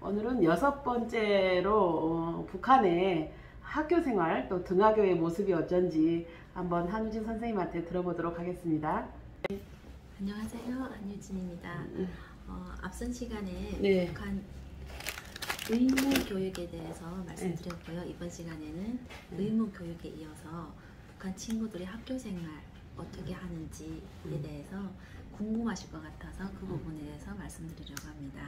오늘은 6번째로 북한의 학교생활 또 등하교의 모습이 어쩐지 한번 한유진 선생님한테 들어보도록 하겠습니다. 안녕하세요, 한유진입니다. 앞선 시간에 네. 북한 의무 교육에 대해서 말씀드렸고요. 이번 시간에는 의무 교육에 이어서 북한 친구들이 학교 생활 어떻게 하는지에 대해서 궁금하실 것 같아서 그 부분에 대해서 말씀드리려고 합니다.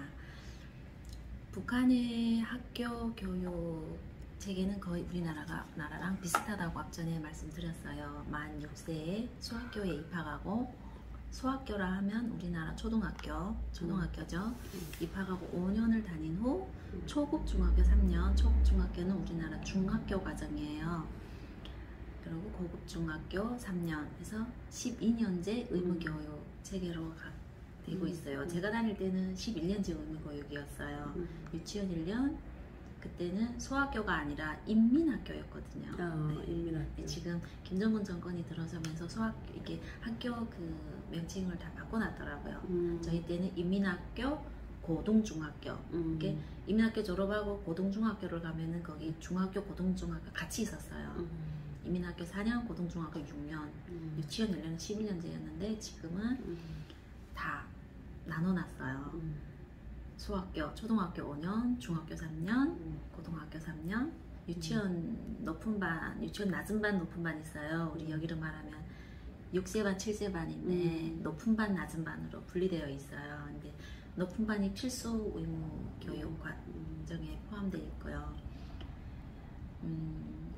북한의 학교 교육 체계는 거의 우리나라랑 비슷하다고 앞전에 말씀드렸어요. 만 6세에 소학교에 입학하고, 소학교라 하면 우리나라 초등학교죠. 입학하고 5년을 다닌 후 초급 중학교 3년, 초급 중학교는 우리나라 중학교 과정이에요. 그리고 고급 중학교 3년 해서 12년제 의무교육 체계로 되고 있어요. 제가 다닐 때는 11년제 의무교육이었어요. 유치원 1년, 그때는 소학교가 아니라 인민학교였거든요. 네. 인민학교. 지금 김정은 정권이 들어서면서 이렇게 학교 그 명칭을 다 바꿔놨더라고요. 저희 때는 인민학교, 고등중학교. 이렇게 인민학교 졸업하고 고등중학교를 가면은 거기 중학교, 고등중학교 같이 있었어요. 인민학교 4년, 고등중학교 6년, 유치원 1년은 12년제였는데 지금은 다 나눠놨어요. 소학교, 초등학교 5년, 중학교 3년, 고등학교 3년, 유치원 높은 반, 유치원 낮은 반, 높은 반 있어요. 우리 여기로 말하면 6세반, 7세반인데 높은 반, 낮은 반으로 분리되어 있어요. 근데 높은 반이 필수 의무 교육 과정에 포함되어 있고요.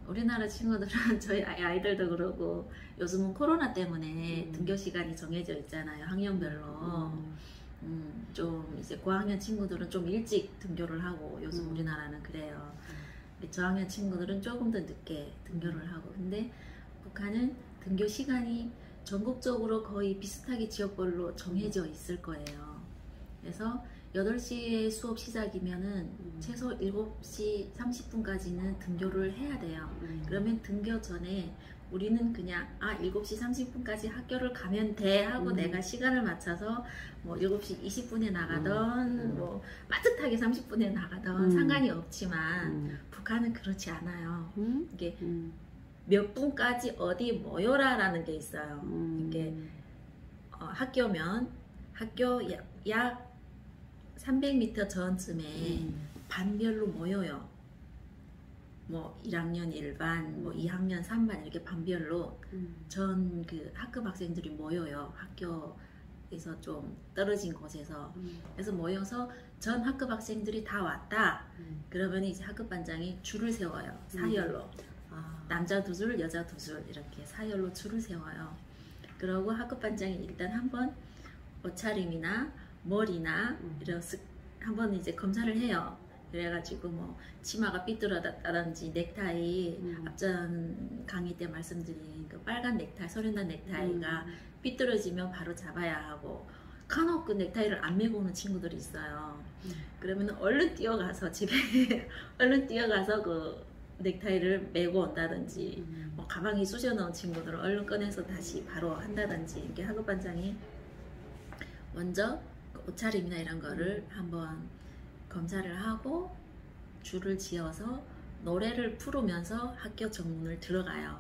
우리나라 친구들은 저희 아이들도 그러고 요즘은 코로나 때문에 등교 시간이 정해져 있잖아요. 학년별로. 좀 이제 고학년 친구들은 좀 일찍 등교를 하고 요즘 우리나라는 그래요. 저학년 친구들은 조금 더 늦게 등교를 하고, 근데 북한은 등교 시간이 전국적으로 거의 비슷하게 지역별로 정해져 있을 거예요. 그래서 8시에 수업 시작이면은 최소 7시 30분까지는 등교를 해야 돼요. 그러면 등교 전에 우리는 그냥 7시 30분까지 학교를 가면 돼 하고 내가 시간을 맞춰서 뭐 7시 20분에 나가던 뭐 빠듯하게 30분에 나가던 상관이 없지만 북한은 그렇지 않아요. 이게 몇 분까지 어디 모여라 라는 게 있어요. 이게 학교면 학교 약 300m 전쯤에 반별로 모여요. 뭐 1학년 1반, 뭐 2학년 3반 이렇게 반별로 전 그 학급 학생들이 모여요. 학교에서 좀 떨어진 곳에서. 그래서 모여서 전 학급 학생들이 다 왔다. 그러면 이제 학급 반장이 줄을 세워요. 사열로. 남자 2줄, 여자 2줄 이렇게 사열로 줄을 세워요. 그러고 학급 반장이 일단 한번 옷차림이나 머리나 이런 한번 이제 검사를 해요. 그래가지고 뭐 치마가 삐뚤어졌다든지 넥타이, 앞전 강의 때 말씀드린 그 빨간 넥타이, 소련단 넥타이가 삐뚤어지면 바로 잡아야 하고, 간혹 그 넥타이를 안 메고 오는 친구들이 있어요. 그러면 얼른 뛰어가서 집에 얼른 뛰어가서 그 넥타이를 메고 온다든지, 뭐 가방에 쑤셔 넣은 친구들은 얼른 꺼내서 다시 바로 한다든지, 이렇게 학급 반장이 먼저 그 옷차림이나 이런 거를 한번 검사를 하고 줄을 지어서 노래를 부르면서 학교 정문을 들어가요.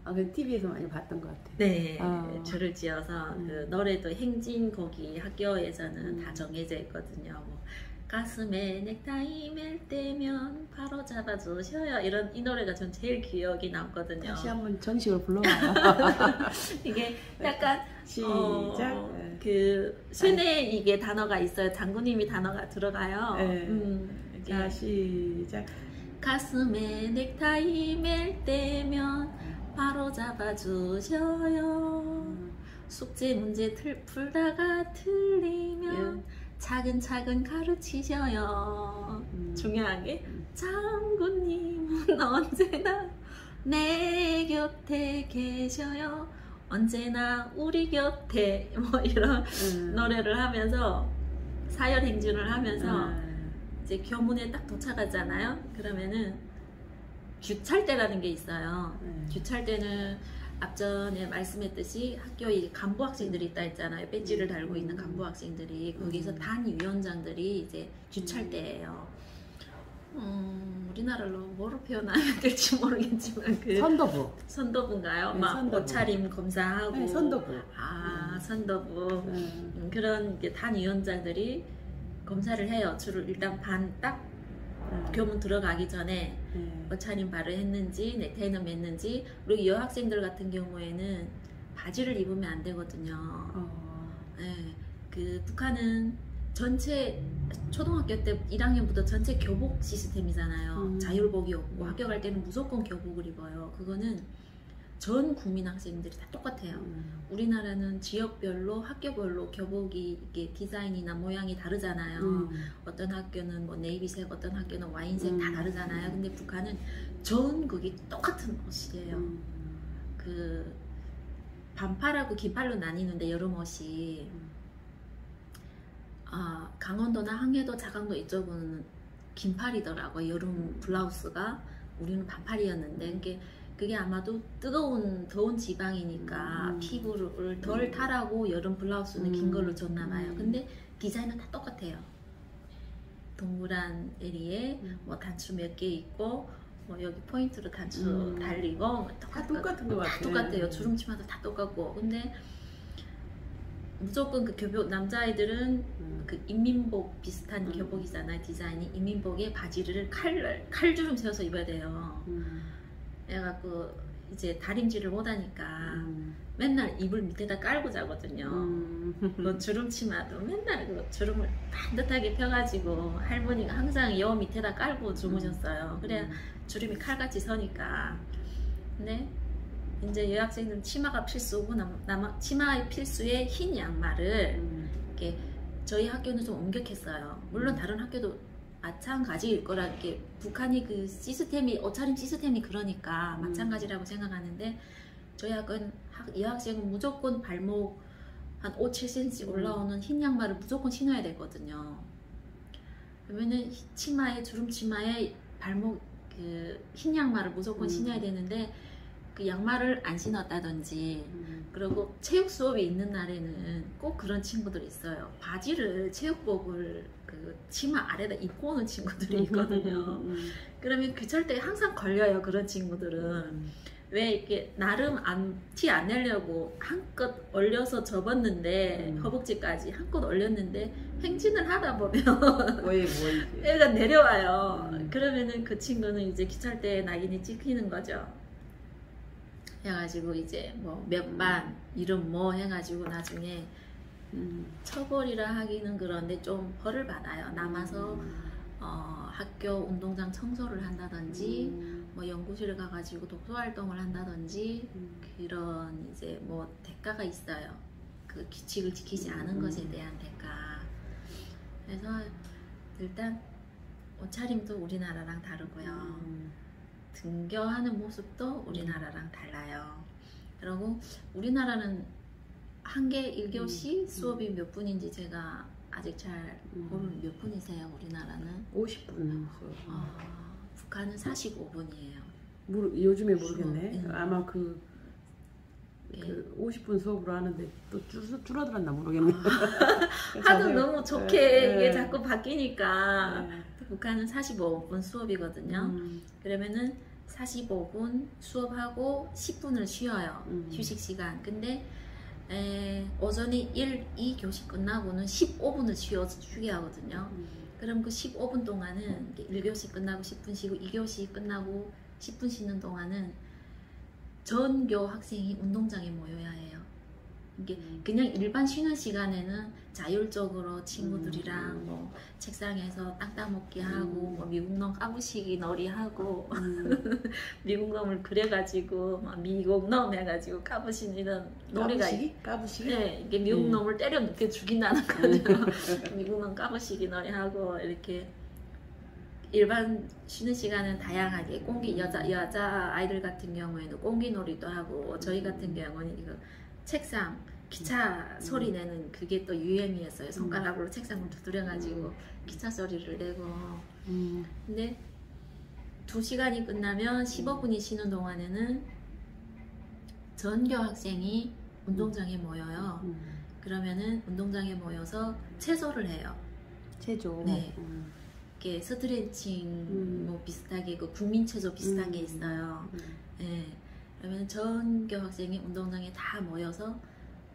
그 TV에서 많이 봤던 것 같아요. 네, 줄을 지어서 그 노래도 행진곡이 학교에서는 다 정해져 있거든요. 뭐 가슴에 넥타이 맬 때면 바로 잡아주셔요. 이 노래가 전 제일 기억이 남거든요. 다시 한번 정식으로 불러봐요. 이게 약간 시작. 그 쇠뇌 이게 단어가 있어요. 장군님이 단어가 들어가요. 자, 시작. 가슴에 넥타이 맬 때면 바로 잡아주셔요. 숙제 문제 풀다가 틀리면 차근차근 가르치셔요. 중요한 게 장군님은 언제나 내 곁에 계셔요. 언제나 우리 곁에, 뭐 이런 노래를 하면서 사열 행진을 하면서 이제 교문에 딱 도착하잖아요. 그러면은 규찰대라는 게 있어요. 규찰대는 앞전에 말씀했듯이 학교에 간부 학생들이 있다 했잖아요. 배지를 달고 있는 간부 학생들이 거기서 단위원장들이 이제 주찰대예요. 우리나라로 뭐로 표현하면 될지 모르겠지만 그 선도부. 선도부인가요? 네, 막 선도부. 옷차림 검사하고. 네, 선도부. 선도부. 그런 단위원장들이 검사를 해요. 주로 일단 딱 교문 들어가기 전에 옷차림 발효했는지 넥타이는 맸는지. 그리고 여학생들 같은 경우에는 바지를 입으면 안 되거든요. 네, 그 북한은 전체 초등학교 때 1학년부터 전체 교복 시스템이잖아요. 자율복이 없고 학교 갈 때는 무조건 교복을 입어요. 그거는 전 국민 학생들이 다 똑같아요. 우리나라는 지역별로 학교별로 교복이 이게 디자인이나 모양이 다르잖아요. 어떤 학교는 뭐 네이비색, 어떤 학교는 와인색 다 다르잖아요. 근데 북한은 전국이 똑같은 옷이에요. 그 반팔하고 긴팔로 나뉘는데 여름 옷이 강원도나 항해도, 자강도 이쪽은 긴팔이더라고요. 여름 블라우스가. 우리는 반팔이었는데 그게 아마도 더운 지방이니까 피부를 덜 타라고 여름 블라우스는 긴 걸로 줬나봐요. 근데 디자인은 다 똑같아요. 동그란 에리에 뭐 단추 몇 개 있고 뭐 여기 포인트로 단추 달리고 뭐 똑같은 것 같아요. 다 똑같아요. 주름치마도 다 똑같고. 근데 무조건 그 교복, 남자아이들은 그 인민복 비슷한 교복이잖아요. 디자인이. 인민복에 바지를 칼주름 세워서 입어야 돼요. 그래갖고 이제 다림질을 못하니까 맨날 이불 밑에다 깔고 자거든요. 그 주름치마도 맨날 그 주름을 반듯하게 펴가지고 할머니가 항상 여 밑에다 깔고 주무셨어요. 그래야 주름이 칼같이 서니까. 근데 이제 여학생들은 치마가 필수고 치마의 필수에 흰 양말을 이렇게 저희 학교는 좀 엄격했어요. 물론 다른 학교도 마찬가지일 거라. 이렇게 북한이 그 시스템이, 옷차림 시스템이 그러니까 마찬가지라고 생각하는데 저희 학교는 여학생은 무조건 발목 한 5, 7cm 올라오는 흰 양말을 무조건 신어야 되거든요. 그러면은 치마에, 주름치마에 발목 그 흰 양말을 무조건 신어야 되는데 그 양말을 안 신었다든지, 그리고 체육 수업이 있는 날에는 꼭 그런 친구들이 있어요. 바지를, 체육복을 그 치마 아래다 입고 오는 친구들이 있거든요. 그러면 교철 때 항상 걸려요. 그런 친구들은. 왜 이렇게 나름 티 안 내려고 한껏 얼려서 접었는데 허벅지까지 한껏 얼렸는데 행진을 하다 보면 애가 내려와요. 그러면은 그 친구는 이제 기찰 때 낙인이 찍히는 거죠. 해가지고 이제 뭐 몇 반 이름 뭐 해가지고 나중에 처벌이라 하기는 그런데 좀 벌을 받아요. 남아서 학교 운동장 청소를 한다든지 뭐 연구실에 가가지고 독서활동을 한다든지 그런 이제 뭐 대가가 있어요. 그 규칙을 지키지 않은 것에 대한 대가. 그래서 일단 옷차림도 우리나라랑 다르고요. 등교하는 모습도 우리나라랑 달라요. 그리고 우리나라는 한 개 1교시 수업이 몇 분인지 제가 아직 잘 모르는. 몇 분이세요? 우리나라는? 50분 수업. 북한은 45분이에요. 요즘에 모르겠네. 네. 아마 그 50분 수업으로 하는데 또 줄어들었나 모르겠네. 하도 너무 좋게 이게 자꾸 바뀌니까. 북한은 45분 수업이거든요. 그러면은 45분 수업하고 10분을 쉬어요. 휴식 시간. 근데 오전에 2교시 끝나고는 15분을 쉬게 하거든요. 그럼 그 15분 동안은 1교시 끝나고 10분 쉬고 2교시 끝나고 10분 쉬는 동안은 전교 학생이 운동장에 모여야 해요. 이게 그냥 일반 쉬는 시간에는 자율적으로 친구들이랑 뭐 책상에서 땅 따먹기 하고 뭐 미국놈 까부시기 놀이 하고 미국놈을 그려가지고 막 미국놈 해가지고 까부시는 이런 놀이가. 까부시기? 네, 이게 미국놈을 때려 눕게 죽인다는 거죠. 미국놈 까부시기 놀이 하고 이렇게. 일반 쉬는 시간은 다양하게 여자 아이들 같은 경우에는 꽁기놀이도 하고, 저희 같은 경우는 이거 책상 기차 소리 내는 그게 또 유행이었어요. 손가락으로 책상을 두드려가지고 기차 소리를 내고. 근데 2시간이 끝나면 15분이 쉬는 동안에는 전교 학생이 운동장에 모여요. 그러면은 운동장에 모여서 체조를 해요. 체조. 네. 이렇게 스트레칭 뭐 비슷하게 그 국민 체조 비슷한 게 있어요. 네. 그러면 전교 학생이 운동장에 다 모여서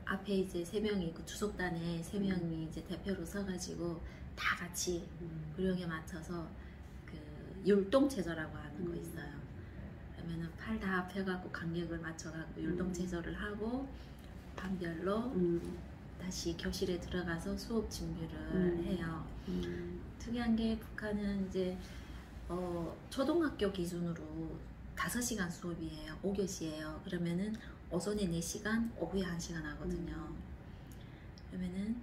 앞에 이제 3명이 그 주석단에 3명이 이제 대표로 서가지고 다 같이 구령에 맞춰서 그 율동 체조라고 하는 거 있어요. 그러면은 팔 다 펴갖고 간격을 맞춰갖고 율동 체조를 하고 반별로 다시 교실에 들어가서 수업 준비를 해요. 특이한 게 북한은 이제 초등학교 기준으로 5시간 수업이에요. 5교시예요. 그러면은 오전에 4시간, 오후에 1시간 하거든요. 그러면은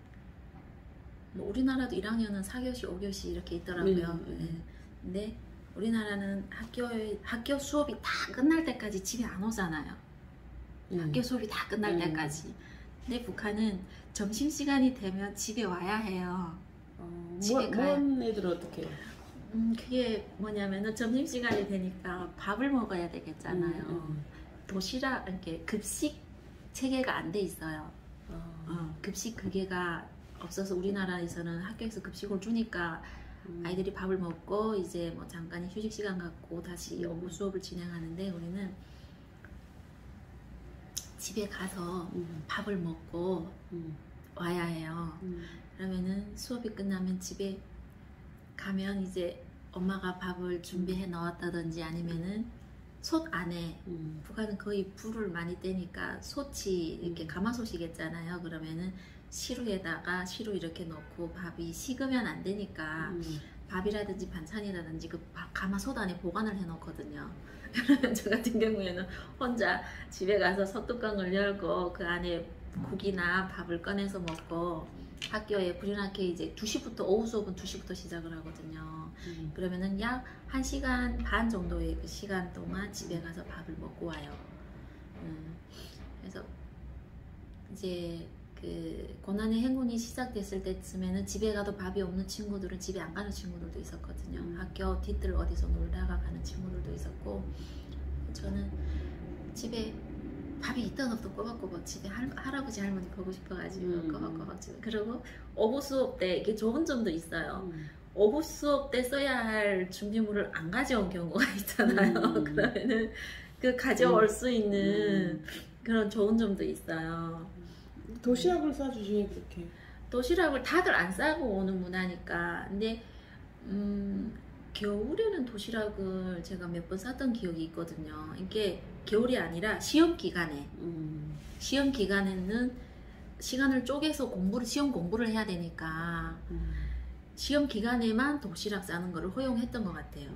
뭐 우리나라도 1학년은 4교시, 5교시 이렇게 있더라고요. 네. 근데 우리나라는 학교 수업이 다 끝날 때까지 집에 안 오잖아요. 학교 수업이 다 끝날 때까지. 근데 북한은 점심시간이 되면 집에 와야 해요. 집에 가야. 뭔 애들 어떻게 해요? 그게 뭐냐면은 점심시간이 되니까 밥을 먹어야 되겠잖아요. 도시락, 이렇게 급식 체계가 안 돼 있어요. 급식 그게가 없어서 우리나라에서는 학교에서 급식을 주니까 아이들이 밥을 먹고 이제 뭐 잠깐 휴식 시간 갖고 다시 오후 수업을 진행하는데 우리는 집에 가서 밥을 먹고 와야 해요. 그러면은 수업이 끝나면 집에 가면 이제 엄마가 밥을 준비해 넣었다든지 아니면은 솥 안에 북한은 거의 불을 많이 떼니까 솥이 이렇게 가마솥이겠잖아요. 그러면은 시루에다가 시루 이렇게 넣고 밥이 식으면 안 되니까 밥이라든지 반찬이라든지 그 가마솥 안에 보관을 해 놓거든요. 그러면 저 같은 경우에는 혼자 집에 가서 솥뚜껑을 열고 그 안에 국이나 밥을 꺼내서 먹고 학교에 불연학회 이제 2시부터 오후 수업은 2시부터 시작을 하거든요. 그러면은 약 1시간 반 정도의 그 시간 동안 집에 가서 밥을 먹고 와요. 그래서 이제 그 고난의 행군이 시작됐을 때쯤에는 집에 가도 밥이 없는 친구들은 집에 안 가는 친구들도 있었거든요. 학교 뒤뜰 어디서 놀다가 가는 친구들도 있었고 저는 집에 밥이 있던 없던 꼬박꼬박 집에 할아버지 할머니 보고 싶어가지고 꼬박꼬박 집에. 그리고 오후 수업 때 이게 좋은 점도 있어요. 오후 수업 때 써야 할 준비물을 안 가져온 경우가 있잖아요. 그러면은 그 가져올 수 있는 그런 좋은 점도 있어요. 도시락을 싸주지 그렇게. 도시락을 다들 안 싸고 오는 문화니까. 근데 겨울에는 도시락을 제가 몇 번 쌌던 기억이 있거든요. 이게 겨울이 아니라 시험 기간에. 시험 기간에는 시간을 쪼개서 시험 공부를 해야 되니까 시험 기간에만 도시락 싸는 거를 허용했던 것 같아요.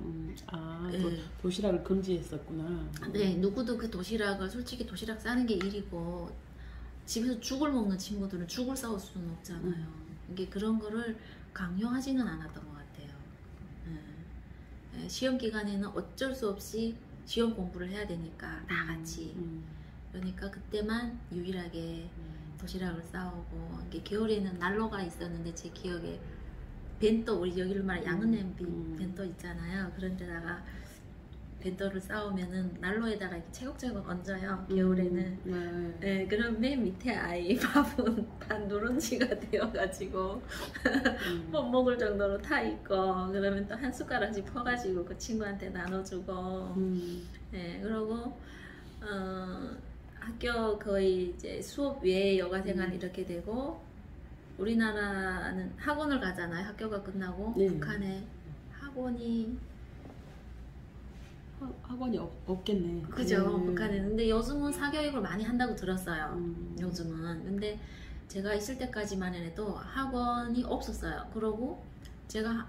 네. 도시락을 금지했었구나. 네, 누구도 그 도시락을 솔직히 도시락 싸는 게 일이고 집에서 죽을 먹는 친구들은 죽을 싸올 수는 없잖아요. 이게 그런 거를 강요하지는 않았던 것 같아요. 시험 기간에는 어쩔 수 없이 시험 공부를 해야 되니까 다 같이. 그러니까 그때만 유일하게 도시락을 싸오고 이게 겨울에는 난로가 있었는데 제 기억에 벤또 우리 여기를 말하는 양은 냄비 벤또 있잖아요. 그런 데다가 벤또를 싸우면은 난로에다가 이렇게 채곡채곡 얹어요. 겨울에는. 네, 그럼 맨 밑에 아이 밥은 반 누룽지가 되어가지고 못 먹을 정도로 타 있고 그러면 또 한 숟가락씩 퍼가지고 그 친구한테 나눠주고. 네, 그러고 학교 거의 이제 수업 외에 여가 생활 이렇게 되고 우리나라는 학원을 가잖아요. 학교가 끝나고. 북한에 학원이 없겠네. 그죠. 북한에는. 근데 요즘은 사교육을 많이 한다고 들었어요. 요즘은. 근데 제가 있을 때까지만 해도 학원이 없었어요. 그러고 제가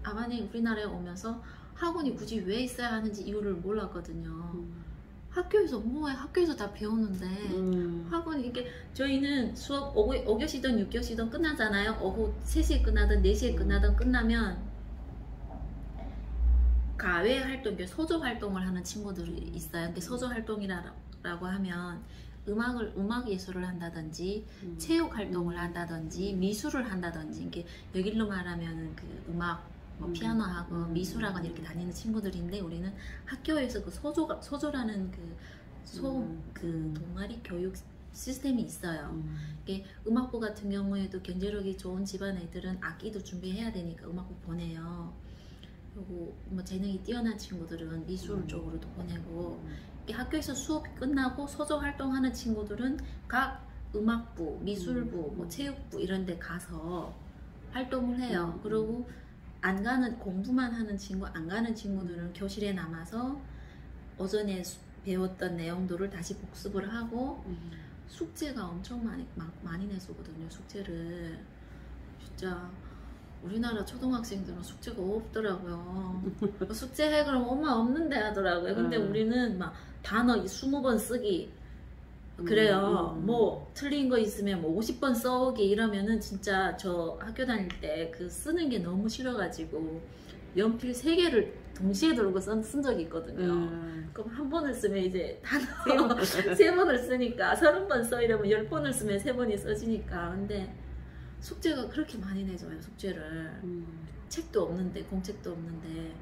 아반에 우리나라에 오면서 학원이 굳이 왜 있어야 하는지 이유를 몰랐거든요. 학교에서 뭐해? 학교에서 다 배우는데 학원이 이게 저희는 수업 5교시든 6교시든 끝나잖아요. 오후 3시에 끝나든 4시에 끝나든 끝나면 가외 활동, 서조 활동을 하는 친구들이 있어요. 서조 활동이라고 하면 음악 예술을 한다든지 체육 활동을 한다든지 미술을 한다든지 이게 여기로 말하면 그 음악 뭐 피아노 학원, 미술 학원 이렇게 다니는 친구들인데 우리는 학교에서 그 소조라는 그 그 동아리 교육 시스템이 있어요. 이게 음악부 같은 경우에도 경제력이 좋은 집안 애들은 악기도 준비해야 되니까 음악부 보내요. 그리고 뭐 재능이 뛰어난 친구들은 미술 쪽으로도 보내고, 이게 학교에서 수업이 끝나고 소조 활동하는 친구들은 각 음악부, 미술부, 뭐 체육부 이런 데 가서 활동을 해요. 그리고 안 가는, 공부만 하는 친구, 안 가는 친구들은 교실에 남아서 오전에 배웠던 내용들을 다시 복습을 하고, 숙제가 엄청 많이 내주거든요. 숙제를 진짜 우리나라 초등학생들은 숙제가 없더라고요. 숙제해 그러면 엄마 없는데 하더라고요. 근데 우리는 막 단어 20번 쓰기 그래요. 뭐 틀린 거 있으면 뭐 50번 써오기 이러면은 진짜 저 학교 다닐 때 그 쓰는 게 너무 싫어가지고 연필 3개를 동시에 들고 쓴 적이 있거든요. 그럼 한 번을 쓰면 이제 단어 3번을 쓰니까 30번 써 이러면 10번을 쓰면 3번이 써지니까. 근데 숙제가 그렇게 많이 내줘요. 숙제를. 책도 없는데, 공책도 없는데.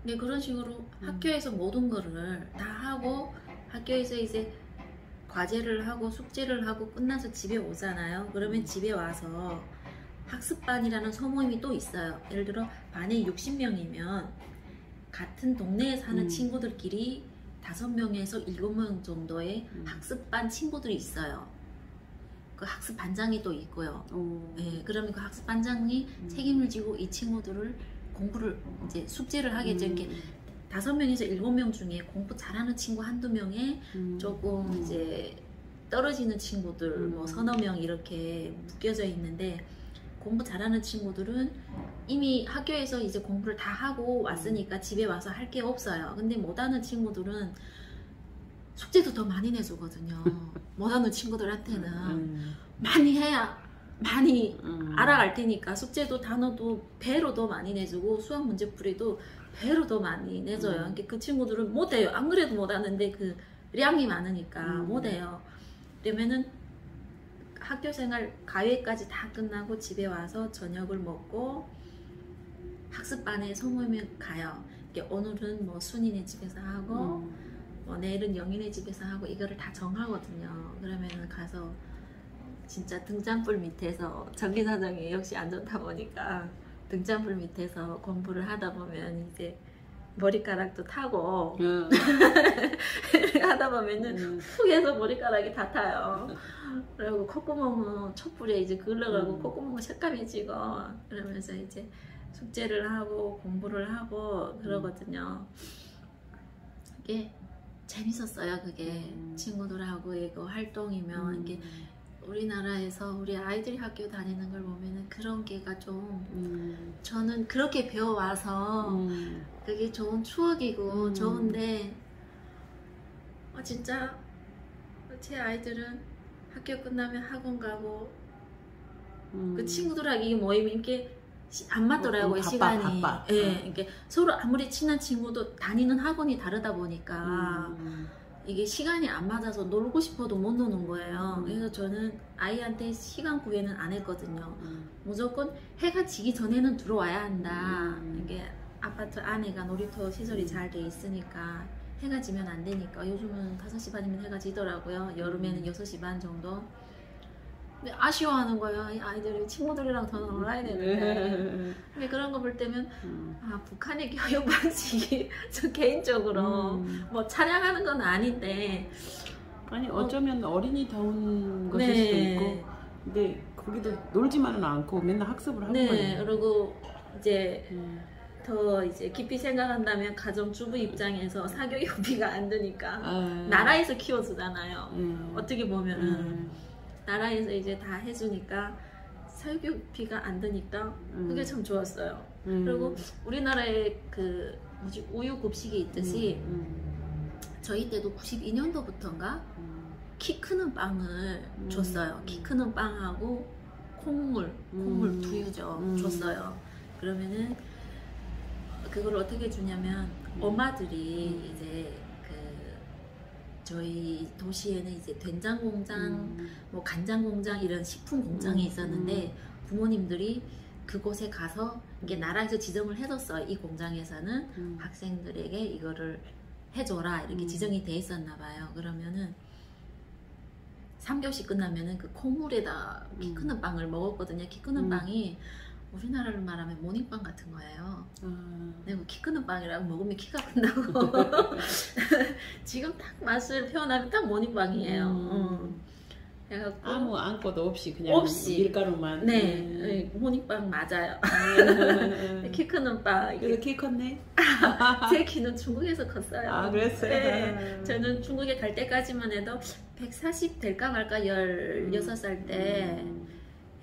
근데 그런 식으로 학교에서 모든 거를 다 하고, 학교에서 이제 과제를 하고 숙제를 하고 끝나서 집에 오잖아요. 그러면 집에 와서 학습반이라는 소모임이 또 있어요. 예를 들어 반에 60명이면 같은 동네에 사는 친구들끼리 5명에서 7명 정도의 학습반 친구들이 있어요. 그 학습반장이 또 있고요. 네, 그러면 그 학습반장이 책임을 지고 이 친구들을 공부를 이제 숙제를 하겠죠. 이렇게 5명에서 7명 중에 공부 잘하는 친구 한두 명에 조금 이제 떨어지는 친구들 뭐 서너 명 이렇게 묶여져 있는데, 공부 잘하는 친구들은 이미 학교에서 이제 공부를 다 하고 왔으니까 집에 와서 할 게 없어요. 근데 못하는 친구들은 숙제도 더 많이 내주거든요. 못하는 친구들한테는 많이 해야 많이 알아갈 테니까 숙제도 단어도 배로 더 많이 내주고 수학 문제풀이도 배로 더 많이 내줘요. 그러니까 그 친구들은 못해요. 안 그래도 못하는데 그 량이 많으니까 못해요. 그러면은 학교생활 가회까지 다 끝나고 집에 와서 저녁을 먹고 학습반에 소모임에 가요. 오늘은 뭐 순이네 집에서 하고 뭐 내일은 영희네 집에서 하고 이거를 다 정하거든요. 그러면은 가서 진짜 등잔불 밑에서 전기사정이 역시 안 좋다 보니까 등잔불 밑에서 공부를 하다 보면 이제 머리카락도 타고 하다 보면은 훅 해서 머리카락이 다 타요. 그리고 콧구멍은 촛불에 이제 글러가고 콧구멍은 새까매지고 그러면서 이제 숙제를 하고 공부를 하고 그러거든요. 이게 재밌었어요. 그게 친구들하고 이거 활동이면 이게 우리나라에서 우리 아이들이 학교 다니는 걸 보면은 그런 게가 좀 저는 그렇게 배워와서 그게 좋은 추억이고 좋은데 진짜 제 아이들은 학교 끝나면 학원 가고 그 친구들하고 이 모임이 이렇게 안 맞더라고요. 시간이. 바빠. 예, 이게 서로 아무리 친한 친구도 다니는 학원이 다르다 보니까 이게 시간이 안 맞아서 놀고 싶어도 못 노는 거예요. 그래서 저는 아이한테 시간 구애는 안 했거든요. 무조건 해가 지기 전에는 들어와야 한다. 이게 아파트 안에가 놀이터 시설이 잘 돼 있으니까 해가 지면 안 되니까 요즘은 5시 반이면 해가 지더라고요. 여름에는 6시 반 정도. 근데 아쉬워하는 거예요. 이 아이들이 친구들이랑 더 놀아야 되는데. 근데 그런 거 볼 때면 아, 북한의 교육 방식이 저 개인적으로 뭐 찬양하는 건 아닌데 아니 어쩌면 어린이다운 것일 수도 있고 근데 거기도 놀지만은 않고 맨날 학습을 하는 거예요. 그리고 이제 더 이제 깊이 생각한다면 가정주부 입장에서 사교육비가 안 드니까 나라에서 키워주잖아요. 어떻게 보면은 나라에서 이제 다 해주니까 사교육비가 안 드니까 그게 참 좋았어요. 그리고 우리나라에 그 뭐지 우유급식이 있듯이 저희 때도 92년도부터인가 키 크는 빵을 줬어요. 키 크는 빵하고 콩물 두유죠 줬어요. 그러면은 그걸 어떻게 주냐면 엄마들이 이제 저희 도시에는 이제 된장 공장, 뭐 간장 공장 이런 식품 공장이 있었는데 부모님들이 그곳에 가서 이게 나라에서 지정을 해뒀어요. 이 공장에서는 학생들에게 이거를 해줘라 이렇게 지정이 돼 있었나 봐요. 그러면은 3교시 끝나면은 그 콩물에다 키 크는 빵을 먹었거든요. 키 크는 빵이 우리나라로 말하면 모닝빵 같은 거예요. 근데 키 크는 빵이라고 먹으면 키가 큰다고. 지금 딱 맛을 표현하면 딱 모닝빵이에요. 그래갖고 아무 안고도 없이 그냥 밀가루만. 네, 모닝빵 맞아요. 키 크는 빵. 그래서 키 컸네. 제 키는 중국에서 컸어요. 아, 그랬어요? 네, 저는 중국에 갈 때까지만 해도 140 될까 말까 16살 때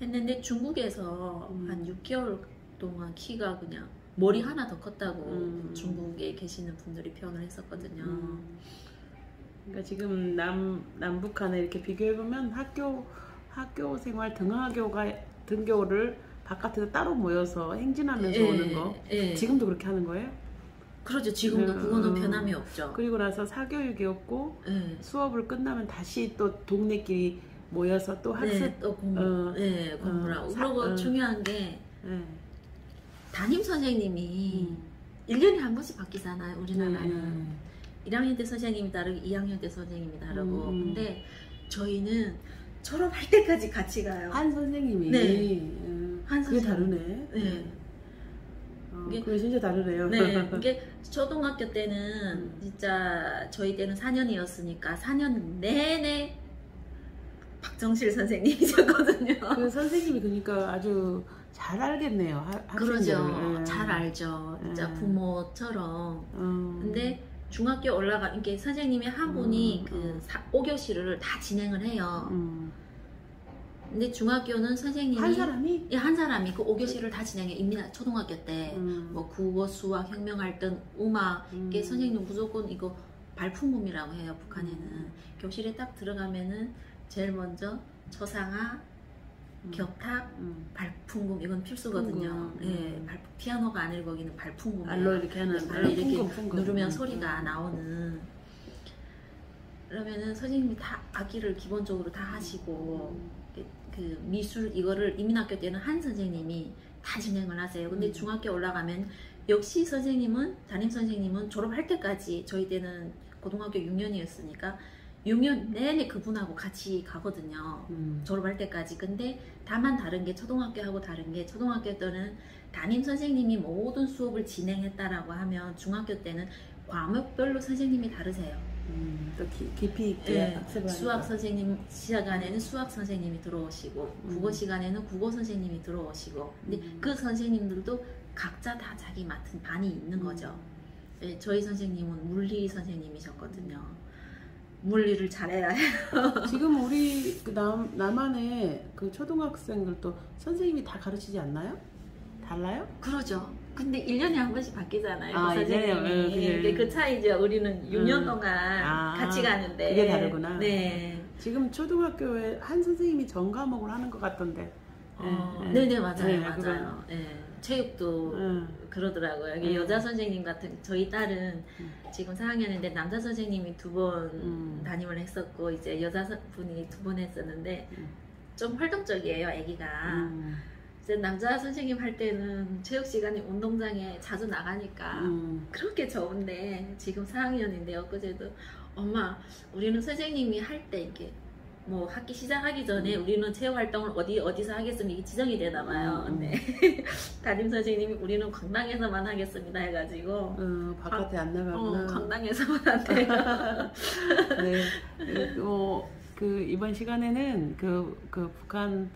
했는데 중국에서 한 6개월 동안 키가 그냥 머리 하나 더 컸다고 중국에 계시는 분들이 표현을 했었거든요. 그러니까 지금 남북한에 이렇게 비교해보면 학교 생활 등교를 바깥에서 따로 모여서 행진하면서 오는 거 지금도 그렇게 하는 거예요? 그렇죠. 지금도 그거는 변함이 없죠. 그리고 나서 사교육이었고 수업을 끝나면 다시 또 동네끼리 모여서 또 학습 공부를 하고 그리고 중요한 게 담임 선생님이 1년에 한 번씩 바뀌잖아요. 우리나라는 1학년 때 선생님이 다르고 2학년 때 선생님이 다르고 근데 저희는 졸업할 때까지 같이 가요. 한 선생님이 한 그게 선생님. 다르네. 그게 진짜 다르네요. 네, 이게 초등학교 때는 진짜 저희 때는 4년이었으니까 4년 내내 박정실 선생님이셨거든요. 그 선생님이 그러니까 아주 잘 알겠네요. 그러죠. 잘 알죠. 진짜 부모처럼. 근데 중학교 이렇게 선생님이 한 분이 그 5교시를 다 진행을 해요. 근데 중학교는 선생님이 한 사람이? 예, 한 사람이 그 5교시를 다 진행해. 초등학교 때 뭐 국어, 수학, 혁명활동, 음악 이게 선생님 무조건 이거 발품음이라고 해요. 북한에는 교실에 딱 들어가면은 제일 먼저 초상화, 격탁, 발풍금 이건 필수거든요. 예, 피아노가 아니고 거기는 발풍금이에요. 알로 이렇게 하는 알로 이렇게 누르면 소리가 나오는. 그러면은 선생님이 다 악기를 기본적으로 다 하시고 그 미술 이거를 이민학교 때는 한 선생님이 다 진행을 하세요. 근데 중학교 올라가면 역시 담임 선생님은 졸업할 때까지 저희 때는 고등학교 6년이었으니까 6년 내내 그분하고 같이 가거든요. 졸업할 때까지. 근데 다만 다른 게 초등학교하고 다른 게 초등학교 때는 담임 선생님이 모든 수업을 진행했다라고 하면 중학교 때는 과목별로 선생님이 다르세요. 또 깊이 있게 학습을 수학 선생님 시간에는 수학 선생님이 들어오시고 국어 시간에는 국어 선생님이 들어오시고 근데 그 선생님들도 각자 다 자기 맡은 반이 있는 거죠. 네, 저희 선생님은 물리 선생님이셨거든요. 물리를 잘해야 해요. 지금 우리 남한의 그 초등학생들도 선생님이 다 가르치지 않나요? 달라요? 그러죠. 근데 1년에 한 번씩 바뀌잖아요. 아, 그 선생님이. 근데 그 차이죠. 우리는 6년 동안 같이 가는데. 그게 다르구나. 네. 지금 초등학교에 한 선생님이 전 과목을 하는 것 같던데. 네네, 맞아요. 맞아요. 네. 체육도 그러더라고요. 네. 여자 선생님 같은, 저희 딸은 지금 4학년인데 남자 선생님이 2번 담임을 했었고, 이제 여자 분이 2번 했었는데, 좀 활동적이에요, 아기가. 남자 선생님 할 때는 체육 시간에 운동장에 자주 나가니까 그렇게 좋은데 지금 4학년인데 엊그제도 엄마 우리는 선생님이 할 때 이게 뭐 학기 시작하기 전에 우리는 체육 활동을 어디서 하겠습니다 이게 지정이 되나 봐요. 근데 담임 선생님이 우리는 광당에서만 하겠습니다 해가지고 바깥에 안 나가구나. 광당에서만 한대요. 네. 그 이번 시간에는 그 북한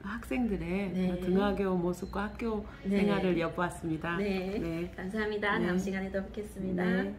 학생들의 등하교 모습과 학교 생활을 엿보았습니다. 네. 감사합니다. 다음 시간에 또 뵙겠습니다. 네.